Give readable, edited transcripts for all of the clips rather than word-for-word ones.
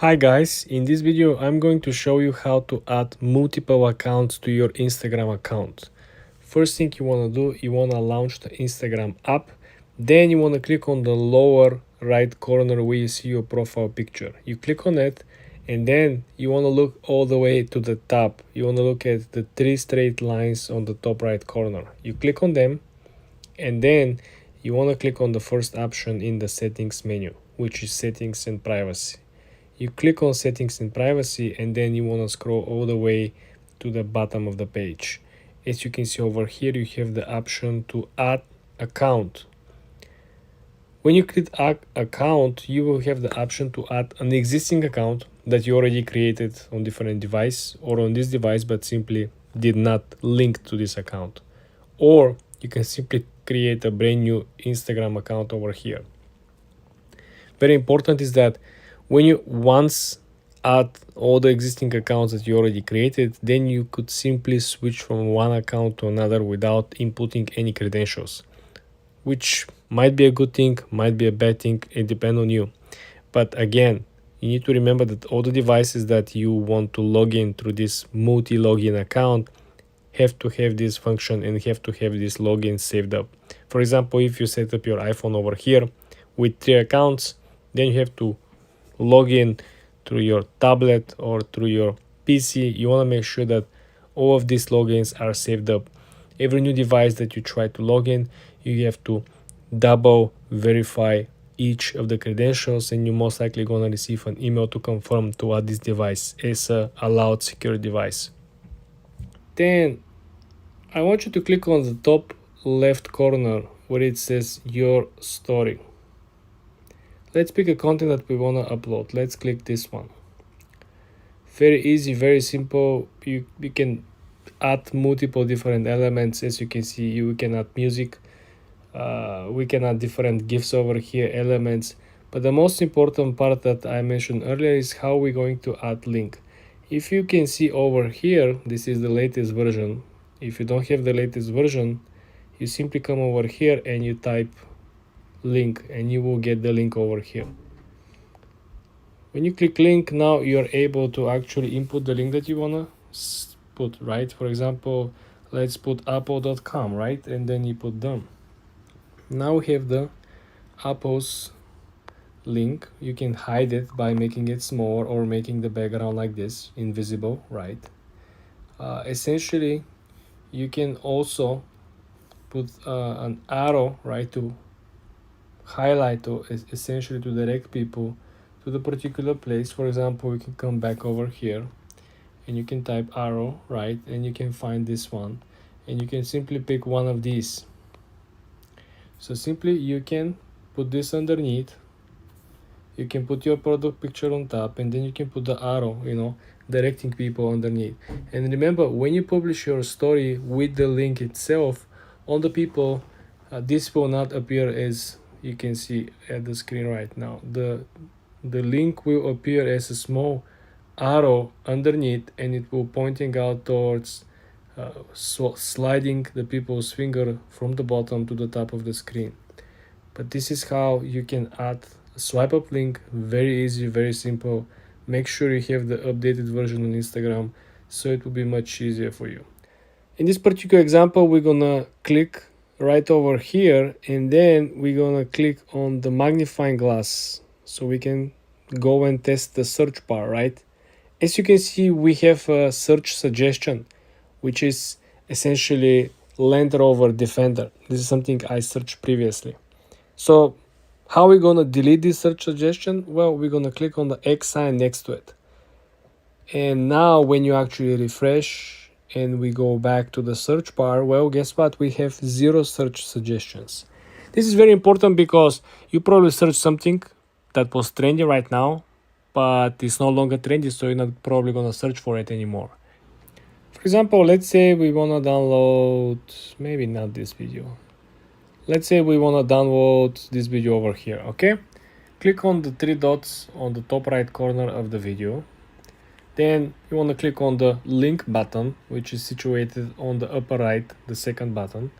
Hi guys, in this video I'm going to show you how to add multiple accounts to your Instagram account. First thing you want to do, you want to launch the Instagram app, then you want to click on the lower right corner where you see your profile picture. You click on it and then you want to look all the way to the top. You want to look at the three straight lines on the top right corner. You click on them and then you want to click on the first option in the settings menu, which is settings and privacy. You click on settings and privacy and then you want to scroll all the way to the bottom of the page. As you can see over here, you have the option to add account. When you click add account, you will have the option to add an existing account that you already created on different device or on this device but simply did not link to this account. Or you can simply create a brand new Instagram account over here. Very important is that when you once add all the existing accounts that you already created, then you could simply switch from one account to another without inputting any credentials, which might be a good thing, might be a bad thing, it depends on you. But again, you need to remember that all the devices that you want to log in through this multi-login account have to have this function and have to have this login saved up. For example, if you set up your iPhone over here with 3 accounts, then you have to log in through your tablet or through your PC. You want to make sure that all of these logins are saved up. Every new device that you try to log in, you have to double verify each of the credentials, and you're most likely going to receive an email to confirm to add this device as a allowed secure device. Then I want you to click on the top left corner where it says your story. Let's pick a content that we want to upload. Let's click this one. Very easy, very simple. You can add multiple different elements. As you can see, we can add music. We can add different GIFs over here, elements. But the most important part that I mentioned earlier is how we're going to add link. If you can see over here, this is the latest version. If you don't have the latest version, you simply come over here and you type link and you will get the link over here. When you click link, now you're able to actually input the link that you want to put, right? For example, let's put apple.com, right? And then you put done. Now we have the Apple's link. You can hide it by making it smaller or making the background like this, invisible, right? Essentially, you can also put an arrow, right, to highlight or essentially to direct people to the particular place. For example, we can come back over here and you can type arrow, right, and you can find this one and you can simply pick one of these. So simply you can put this underneath, you can put your product picture on top, and then you can put the arrow, directing people underneath. And remember, when you publish your story with the link itself on the people, this will not appear as you can see at the screen right now. The link will appear as a small arrow underneath, and it will pointing out towards sliding the people's finger from the bottom to the top of the screen. But this is how you can add a swipe up link. Very easy, very simple. Make sure you have the updated version on Instagram so it will be much easier for you. In this particular example, we're gonna click right over here and then we're gonna click on the magnifying glass so we can go and test the search bar, right? As you can see, we have a search suggestion, which is essentially Land Rover Defender. This is something I searched previously. So how are we gonna delete this search suggestion? Well, we're gonna click on the X sign next to it, and now when you actually refresh and we go back to the search bar, well, guess what? We have 0 search suggestions. This is very important because you probably search something that was trendy right now, but it's no longer trendy, so you're not probably going to search for it anymore. For example, let's say we want to download, maybe not this video. Let's say we want to download this video over here, okay? Click on the 3 dots on the top right corner of the video. Then you want to click on the link button, which is situated on the upper right, the second button.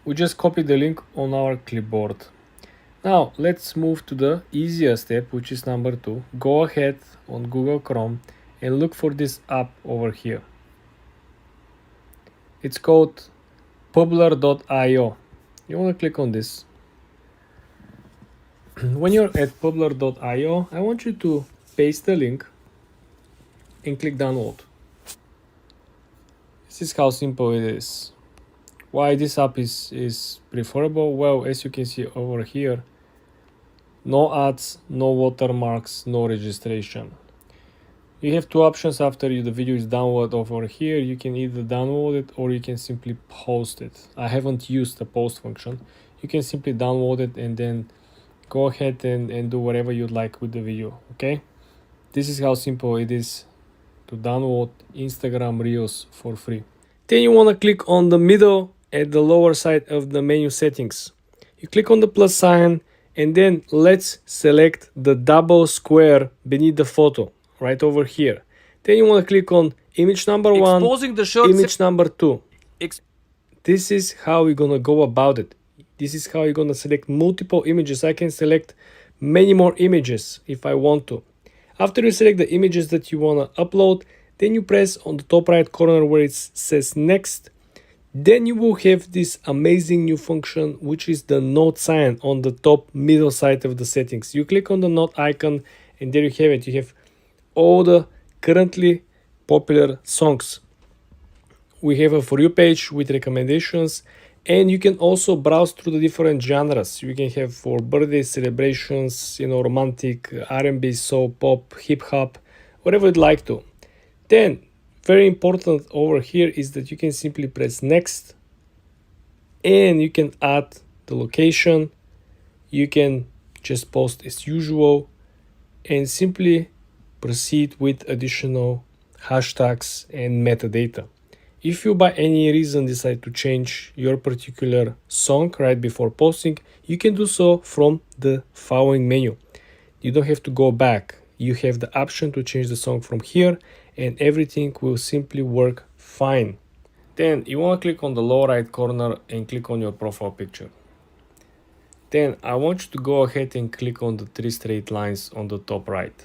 We just copy the link on our clipboard. Now let's move to the easier step, which is number 2. Go ahead on Google Chrome and look for this app over here. It's called Publer.io. You want to click on this. When you're at Publer.io, I want you to paste the link and click download. This is how simple it is. Why this app is preferable? Well, as you can see over here, no ads, no watermarks, no registration. You have two options after the video is downloaded over here. You can either download it or you can simply post it. I haven't used the post function. You can simply download it and then go ahead and do whatever you'd like with the video, okay? This is how simple it is to download Instagram Reels for free. Then you want to click on the middle at the lower side of the menu settings. You click on the plus sign and then let's select the double square beneath the photo right over here. Then you want to click on image number 1, image number 2. This is how we're gonna go about it. This is how you're gonna select multiple images. I can select many more images if I want to. After you select the images that you wanna upload, then you press on the top right corner where it says next. Then you will have this amazing new function, which is the note sign on the top middle side of the settings. You click on the note icon and there you have it. You have all the currently popular songs. We have a For You page with recommendations, and you can also browse through the different genres. You can have for birthday celebrations, romantic, R&B, soul, pop, hip hop, whatever you'd like to. Then, very important over here is that you can simply press next, and you can add the location. You can just post as usual, and simply proceed with additional hashtags and metadata. If you by any reason decide to change your particular song right before posting, you can do so from the following menu. You don't have to go back. You have the option to change the song from here and everything will simply work fine. Then you want to click on the lower right corner and click on your profile picture. Then I want you to go ahead and click on the 3 straight lines on the top right.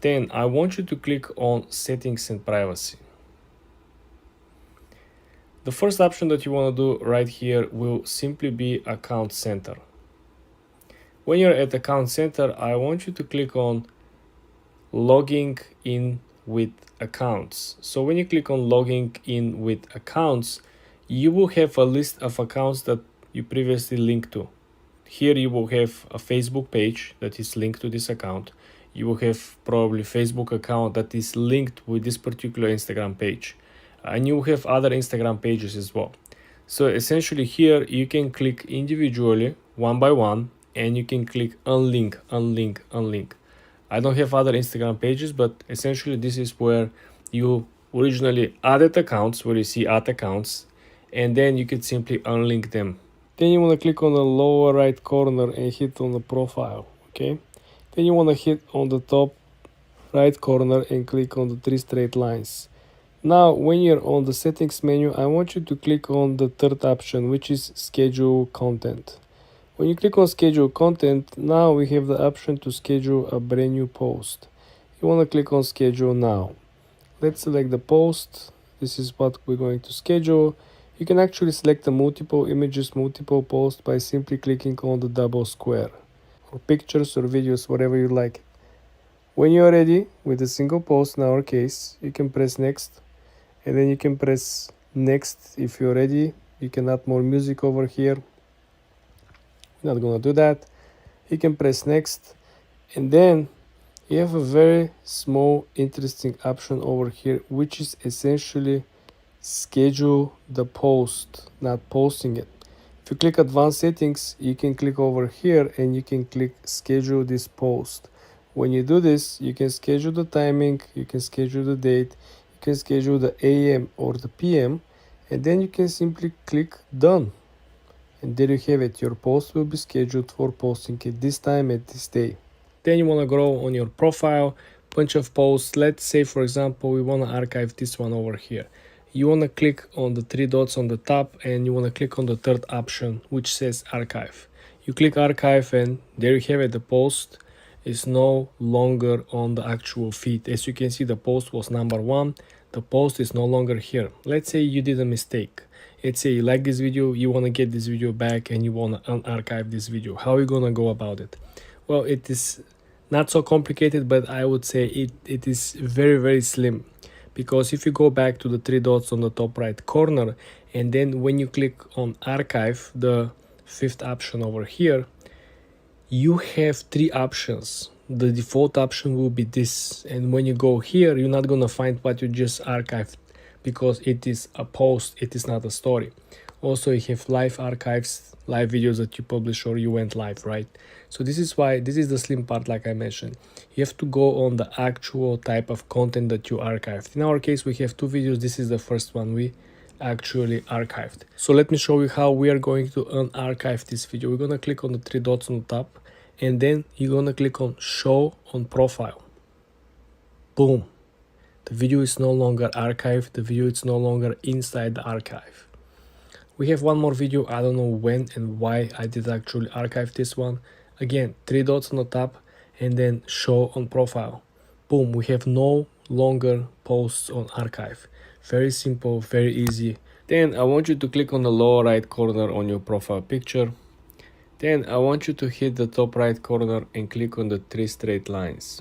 Then I want you to click on settings and privacy. The first option that you want to do right here will simply be account center. When you're at account center, I want you to click on logging in with accounts. So when you click on logging in with accounts, you will have a list of accounts that you previously linked to. Here you will have a Facebook page that is linked to this account. You will have probably Facebook account that is linked with this particular Instagram page. And you have other Instagram pages as well. So essentially here you can click individually one by one and you can click unlink, unlink, unlink. I don't have other Instagram pages, but essentially this is where you originally added accounts, where you see add accounts, and then you can simply unlink them. Then you want to click on the lower right corner and hit on the profile, okay? Then you want to hit on the top right corner and click on the 3 straight lines. Now, when you're on the settings menu, I want you to click on the third option, which is schedule content. When you click on schedule content, now we have the option to schedule a brand new post. You want to click on schedule now. Let's select the post. This is what we're going to schedule. You can actually select the multiple images, multiple posts by simply clicking on the double square, or pictures or videos, whatever you like. When you're ready with a single post, in our case, you can press next. And then you can press next if you're ready. You can add more music over here. We're not gonna do that. You can press next. And then you have a very small interesting option over here, which is essentially schedule the post, not posting it. If you click advanced settings, you can click over here and you can click schedule this post. When you do this, you can schedule the timing, you can schedule the date, can schedule the AM or the PM, and then you can simply click done, and there you have it. Your post will be scheduled for posting at this time at this day. Then you want to grow on your profile bunch of posts. Let's say for example we want to archive this one over here. You want to click on the 3 dots on the top and you want to click on the third option which says archive. You click archive and there you have it. The post is no longer on the actual feed. As you can see, the post was number one. The post is no longer here. Let's say you did a mistake. Let's say you like this video, you want to get this video back and you want to unarchive this video. How are you going to go about it? Well, it is not so complicated, but I would say it is very, very slim. Because if you go back to the three dots on the top right corner, and then when you click on archive, the fifth option over here, you have three options. The default option will be this, and when you go here, you're not gonna find what you just archived because it is a post, it is not a story. Also, you have live archives, live videos that you publish or you went live, right? So this is why this is the slim part. Like I mentioned, you have to go on the actual type of content that you archived. In our case, we have two videos. This is the first one we actually archived. So let me show you how we are going to unarchive this video. We're gonna click on the three dots on the top, and then you're gonna click on show on profile. Boom, the video is no longer archived. The video is no longer inside the archive. We have one more video. I don't know when and why I did actually archive this one. Again, three dots on the top and then show on profile. Boom, we have no longer posts on archive. Very simple, very easy. Then I want you to click on the lower right corner on your profile picture. Then I want you to hit the top right corner and click on the three straight lines.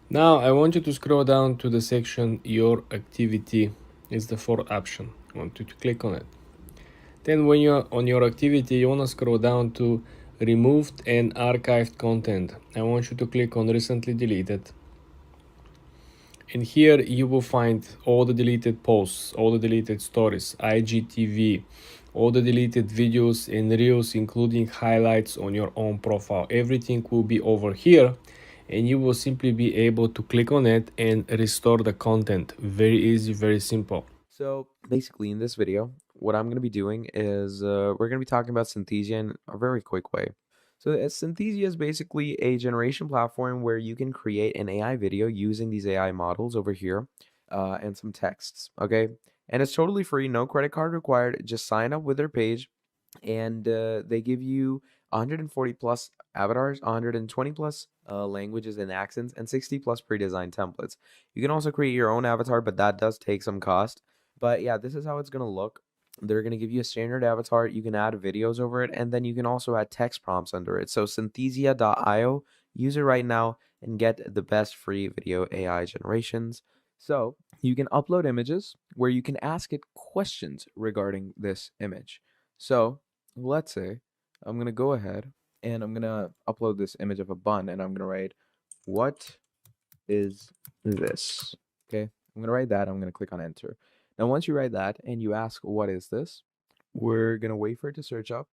Now I want you to scroll down to the section your activity is the fourth option. I want you to click on it. Then when you're on your activity, you want to scroll down to removed and archived content. I want you to click on recently deleted. And here you will find all the deleted posts, all the deleted stories, IGTV, all the deleted videos and reels, including highlights on your own profile. Everything will be over here, and you will simply be able to click on it and restore the content. Very easy, very simple. So basically in this video, what I'm going to be doing is we're going to be talking about Synthesia in a very quick way. So Synthesia is basically a generation platform where you can create an AI video using these AI models over here and some texts, okay? And it's totally free, no credit card required. Just sign up with their page and they give you 140 plus avatars, 120 plus languages and accents, and 60 plus pre-designed templates. You can also create your own avatar, but that does take some cost. But yeah, this is how it's going to look. They're going to give you a standard avatar. You can add videos over it, and then you can also add text prompts under it. So synthesia.io, use it right now and get the best free video AI generations. So you can upload images where you can ask it questions regarding this image. So let's say I'm going to go ahead and I'm going to upload this image of a bun, and I'm going to write, what is this? Okay, I'm going to write that. I'm going to click on enter. Now, once you write that and you ask, what is this? We're going to wait for it to search up,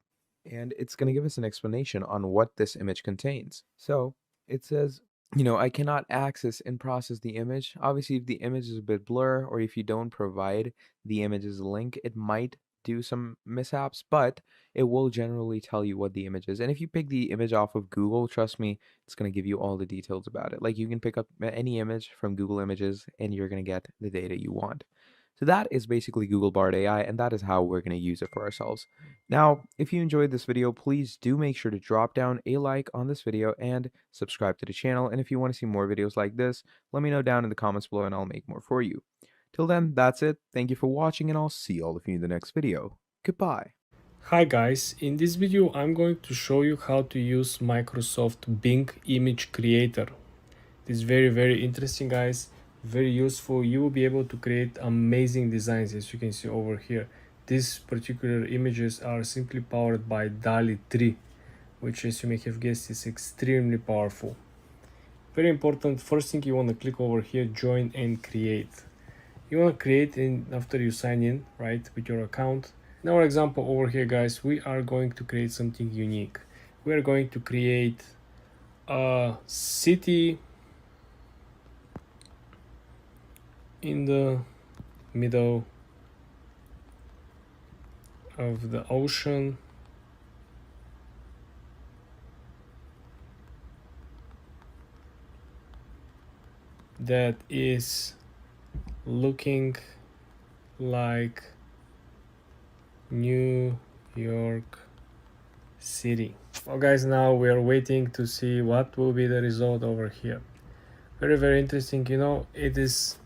and it's going to give us an explanation on what this image contains. So it says, I cannot access and process the image. Obviously, if the image is a bit blur, or if you don't provide the image's link, it might do some mishaps, but it will generally tell you what the image is. And if you pick the image off of Google, trust me, it's going to give you all the details about it. Like, you can pick up any image from Google Images and you're going to get the data you want. So that is basically Google Bard AI, and that is how we're going to use it for ourselves. Now, if you enjoyed this video, please do make sure to drop down a like on this video and subscribe to the channel. And if you want to see more videos like this, let me know down in the comments below and I'll make more for you. Till then, that's it. Thank you for watching, and I'll see all of you in the next video. Goodbye. Hi guys, in this video I'm going to show you how to use Microsoft Bing Image Creator. It is very, very interesting, guys, very useful. You will be able to create amazing designs, as you can see over here. These particular images are simply powered by Dalio 3, which, as you may have guessed, is extremely powerful. Very important, first thing you want to click over here, join and create. You want to create after you sign in, right, with your account. In our example over here, guys, we are going to create something unique. We are going to create a city in the middle of the ocean that is looking like New York City. Well guys, now we are waiting to see what will be the result over here. Very interesting. It is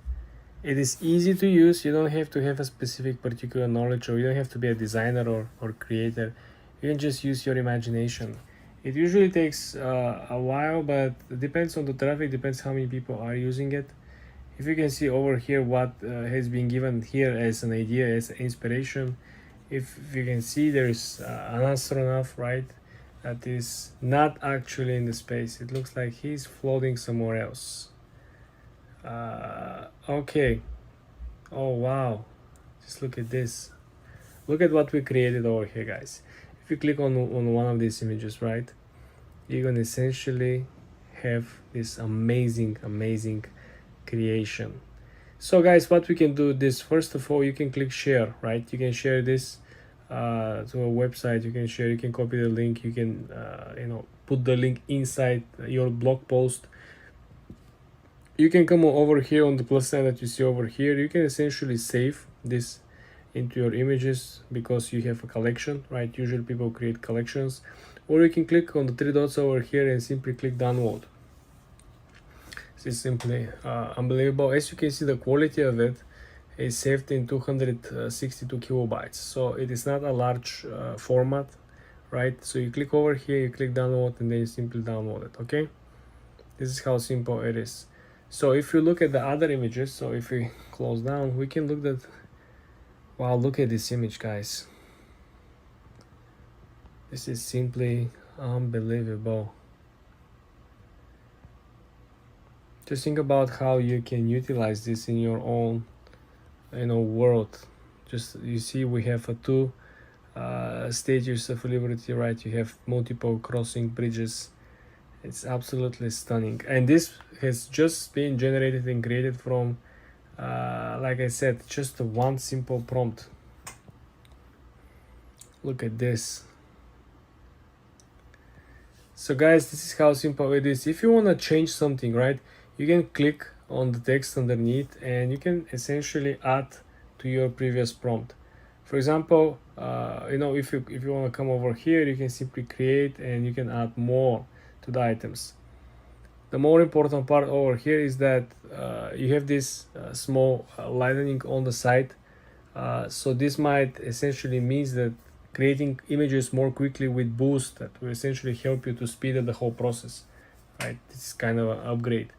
easy to use. You don't have to have a specific particular knowledge, or you don't have to be a designer or creator. You can just use your imagination. It usually takes a while, but it depends on the traffic, depends how many people are using it. If you can see over here what has been given here as an idea, as inspiration, if you can see there's an astronaut, right, that is not actually in the space. It looks like he's floating somewhere else. Okay. Oh wow, just look at this. Look at what we created over here, guys. If you click on one of these images, right, you're gonna essentially have this amazing creation. So guys, what we can do this, first of all, you can click share, right? You can share this to a website. You can share, you can copy the link, you can put the link inside your blog post. You can come over here on the plus sign that you see over here. You can essentially save this into your images because you have a collection, right? Usually people create collections. Or you can click on the three dots over here and simply click download. This is simply unbelievable. As you can see, the quality of it is saved in 262 kilobytes. So it is not a large format, right? So you click over here, you click download, and then you simply download it, okay? This is how simple it is. So if you look at the other images, so if we close down, we can look at, wow, look at this image, guys. This is simply unbelievable. Just think about how you can utilize this in your own world. Just, you see, we have two statues of liberty, right? You have multiple crossing bridges. It's absolutely stunning, and this has just been generated and created from like I said, just one simple prompt. Look at this. So guys, this is how simple it is. If you want to change something, right, you can click on the text underneath and you can essentially add to your previous prompt. For example, if you want to come over here, you can simply create and you can add more to the items. The more important part over here is that you have this small lightning on the side. So this might essentially means that creating images more quickly with Boost, that will essentially help you to speed up the whole process, right? This is kind of an upgrade.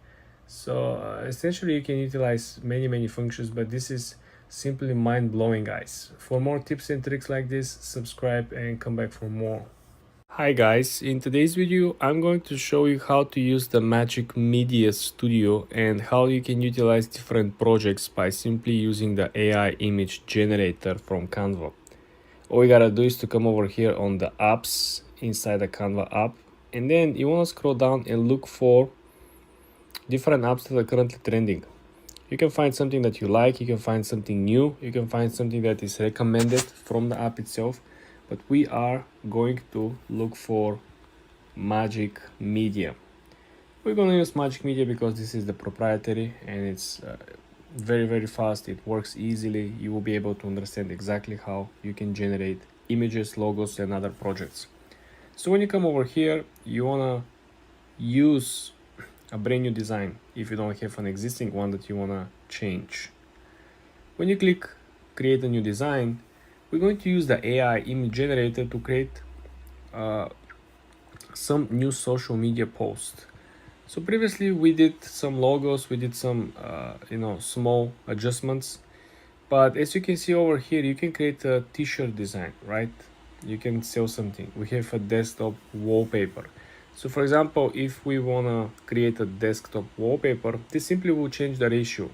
So essentially you can utilize many functions, but this is simply mind-blowing, guys. For more tips and tricks like this, subscribe and come back for more. Hi guys, in today's video I'm going to show you how to use the Magic Media Studio and how you can utilize different projects by simply using the AI image generator from Canva. All you gotta do is to come over here on the apps inside the Canva app, and then you want to scroll down and look for different apps that are currently trending. You can find something that you like, you can find something new, you can find something that is recommended from the app itself, but we are going to look for Magic Media. We're going to use Magic Media because this is the proprietary and it's very fast. It works easily. You will be able to understand exactly how you can generate images, logos, and other projects. So when you come over here, you want to use a brand new design if you don't have an existing one that you want to change. When you click create a new design, we're going to use the AI image generator to create some new social media posts. So previously we did some logos, we did some small adjustments, but as you can see over here, you can create a t-shirt design, right? You can sell something. We have a desktop wallpaper. So for example, if we want to create a desktop wallpaper, this simply will change the ratio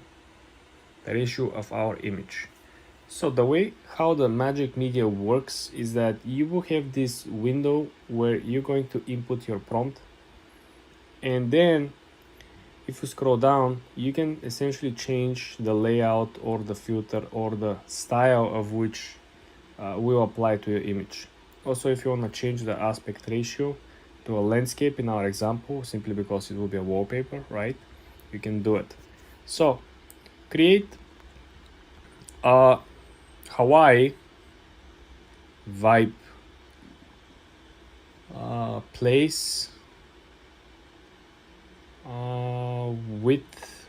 of our image. So the way how the Magic Media works is that you will have this window where you're going to input your prompt, and then if you scroll down, you can essentially change the layout or the filter or the style of which will apply to your image. Also, if you want to change the aspect ratio to a landscape in our example, simply because it will be a wallpaper, right, you can do it. So create a Hawaii vibe place, width,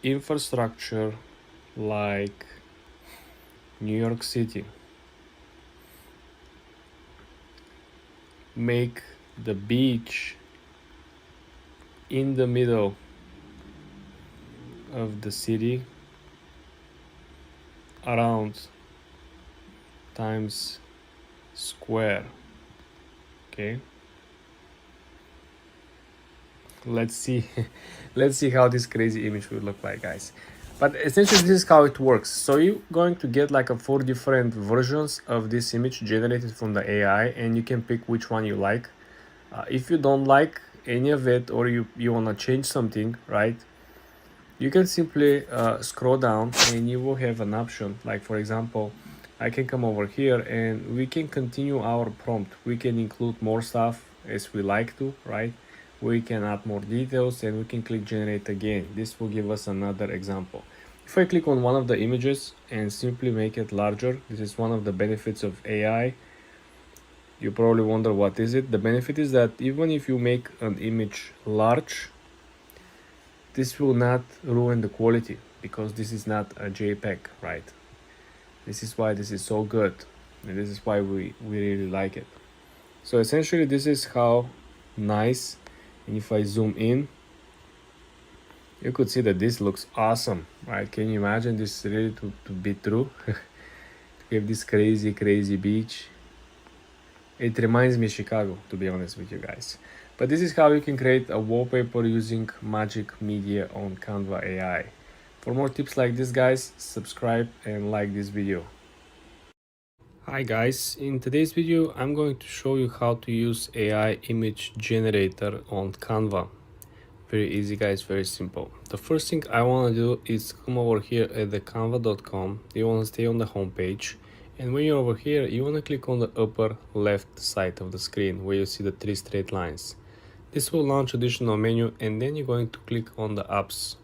infrastructure like New York City. Make the beach in the middle of the city around Times Square. Okay, let's see let's see how this crazy image will look like, guys. But essentially this is how it works. So you're going to get like 4 different versions of this image generated from the AI, and you can pick which one you like. If you don't like any of it, or you want to change something, right, you can simply scroll down and you will have an option. Like for example, I can come over here and we can continue our prompt. We can include more stuff as we like to, right? We can add more details and we can click generate again. This will give us another example. If I click on one of the images and simply make it larger, this is one of the benefits of AI. You probably wonder what is it. The benefit is that even if you make an image large, this will not ruin the quality, because this is not a JPEG, right? This is why this is so good, and this is why we really like it. So essentially this is how nice, and if I zoom in, you could see that this looks awesome, right? Can you imagine this really to be true? We have this crazy beach. It reminds me of Chicago, to be honest with you guys. But this is how you can create a wallpaper using Magic Media on Canva AI. For more tips like this, guys, subscribe and like this video. Hi guys, in today's video I'm going to show you how to use AI image generator on Canva. Very easy, guys, very simple. The first thing I want to do is come over here at the canva.com. You want to stay on the home page, and when you're over here you want to click on the upper left side of the screen where you see the 3 straight lines. This will launch additional menu, and then you're going to click on the apps.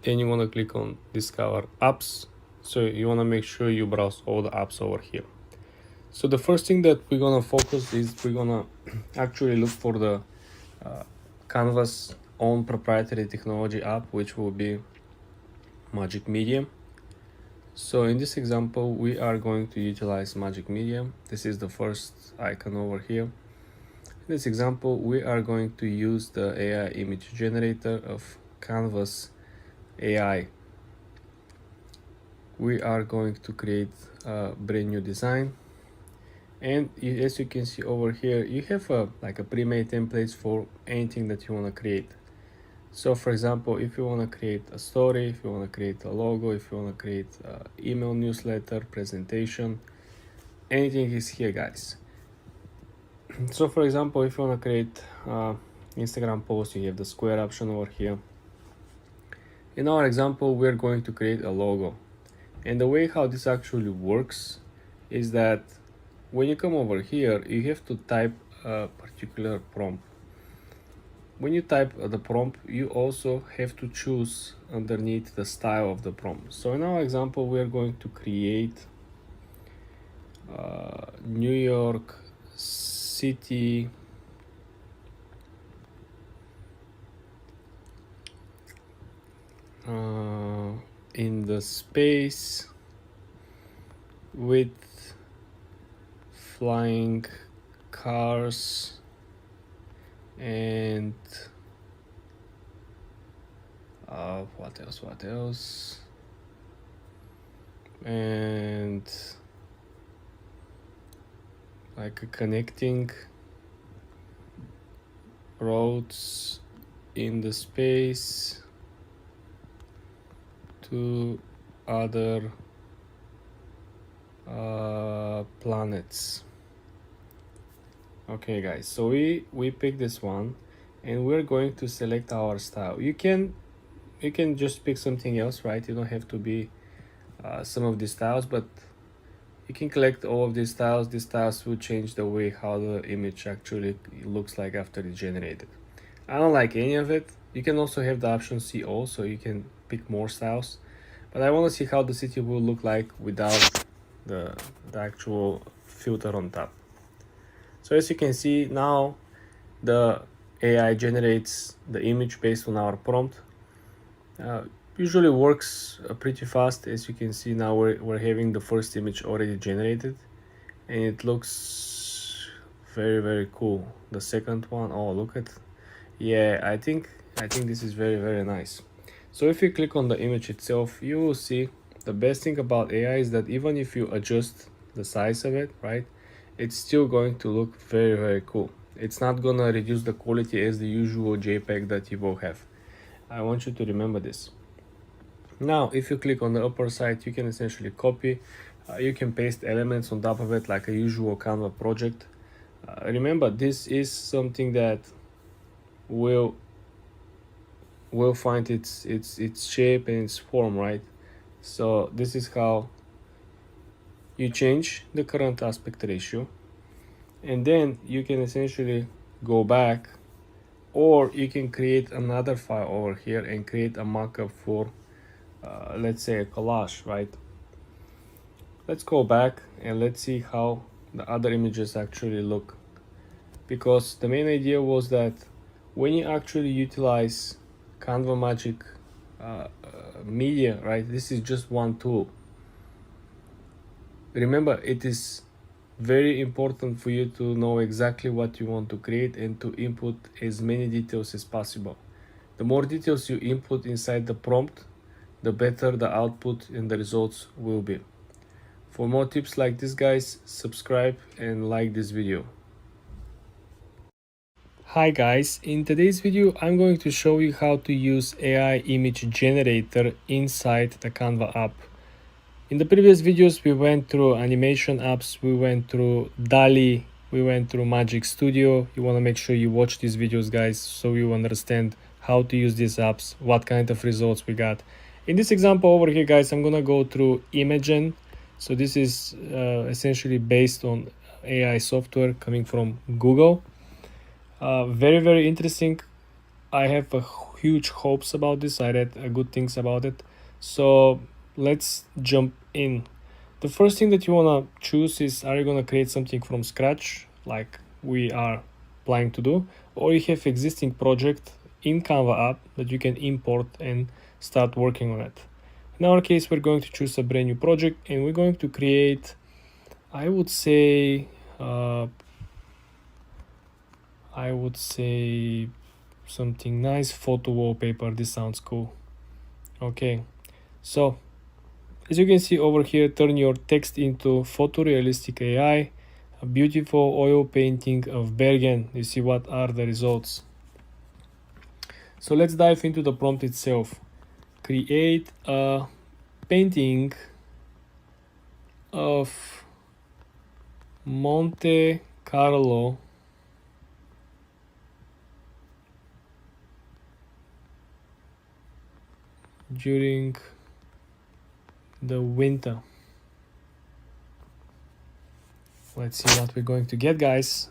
Then you want to click on discover apps. So you want to make sure you browse all the apps over here. So the first thing that we're going to focus is we're going to actually look for the Canva's own proprietary technology app, which will be Magic Media. So in this example we are going to utilize Magic Media. This is the first icon over here. In this example we are going to use the AI image generator of Canva's AI. We are going to create a brand new design, and as you can see over here you have like a pre-made templates for anything that you want to create. So for example, if you want to create a story, if you want to create a logo, if you want to create an email newsletter, presentation, anything is here, guys. So for example, if you want to create Instagram post, you have the square option over here. In our example we're going to create a logo, and the way how this actually works is that when you come over here you have to type a particular prompt. When you type the prompt, you also have to choose underneath the style of the prompt. So in our example we are going to create New York City in the space with flying cars and what else, and like connecting roads in the space to other planets. Okay guys, so we pick this one and we're going to select our style. You can just pick something else, right? You don't have to be some of these styles, but you can collect all of these styles. These styles will change the way how the image actually looks like after it's generated. I don't like any of it. You can also have the option see all, so you can pick more styles, but I want to see how the city will look like without the actual filter on top. So as you can see now, the AI generates the image based on our prompt. Usually works pretty fast. As you can see now, we're having the first image already generated, and it looks very cool. The second one, oh look at, yeah, I think this is very nice. So if you click on the image itself, you will see the best thing about AI is that even if you adjust the size of it, right, it's still going to look very cool. It's not gonna reduce the quality as the usual JPEG that you will have. I want you to remember this. Now if you click on the upper side, you can essentially copy, you can paste elements on top of it like a usual Canva project. Remember, this is something that will find its shape and its form, right? So this is how you change the current aspect ratio, and then you can essentially go back, or you can create another file over here and create a mockup for let's say a collage, right? Let's go back and let's see how the other images actually look, because the main idea was that when you actually utilize Canva Magic media, right, this is just one tool. Remember, it is very important for you to know exactly what you want to create and to input as many details as possible. The more details you input inside the prompt, the better the output and the results will be. For more tips like this, guys, subscribe and like this video. Hi guys, in today's video I'm going to show you how to use AI image generator inside the Canva app. In the previous videos we went through animation apps, we went through Dalio, we went through Magic Studio. You want to make sure you watch these videos, guys, so you understand how to use these apps, what kind of results we got. In this example over here, guys, I'm gonna go through Imagen. So this is essentially based on AI software coming from Google. Very interesting. I have huge hopes about this. I read good things about it. So let's jump in. The first thing that you want to choose is, are you going to create something from scratch like we are planning to do, or you have existing project in Canva app that you can import and start working on it. In our case, we're going to choose a brand new project and we're going to create, I would say something nice, photo wallpaper. This sounds cool. Okay, so as you can see over here, turn your text into photorealistic AI, a beautiful oil painting of Bergen. You see what are the results. So let's dive into the prompt itself. Create a painting of Monte Carlo during the winter. Let's see what we're going to get, guys.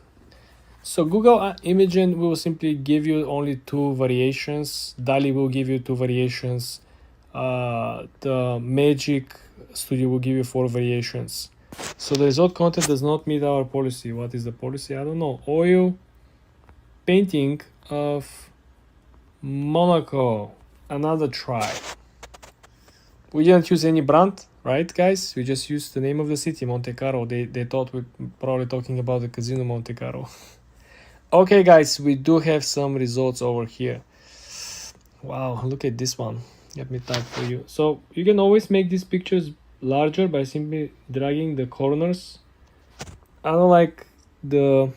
So Google Imagen will simply give you only two variations. Dalio will give you two variations. The Magic Studio will give you 4 variations. So the result content does not meet our policy. What is the policy? I don't know. Oil painting of Monaco. Another try. We didn't use any brand, right, guys? We just used the name of the city, Monte Carlo. They thought we're probably talking about the casino Monte Carlo. Okay, guys, we do have some results over here. Wow, look at this one. Let me type for you. So you can always make these pictures larger by simply dragging the corners. I don't like the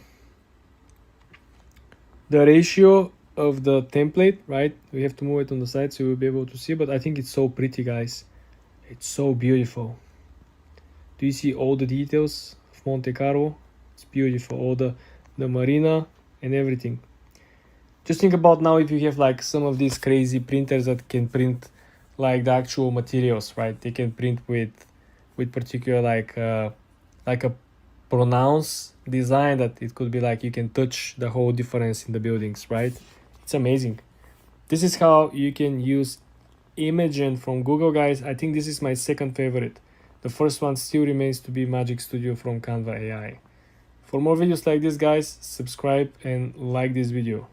ratio of the template, right? We have to move it on the side so you'll be able to see, but I think it's so pretty, guys. It's so beautiful. Do you see all the details of Monte Carlo? It's beautiful. All the marina and everything. Just think about now if you have like some of these crazy printers that can print like the actual materials, right? They can print with particular like a pronounced design that it could be like you can touch the whole difference in the buildings, right? It's amazing. This is how you can use Imagen from Google, guys. I think this is my second favorite. The first one still remains to be Magic Studio from Canva AI. For more videos like this, guys, subscribe and like this video.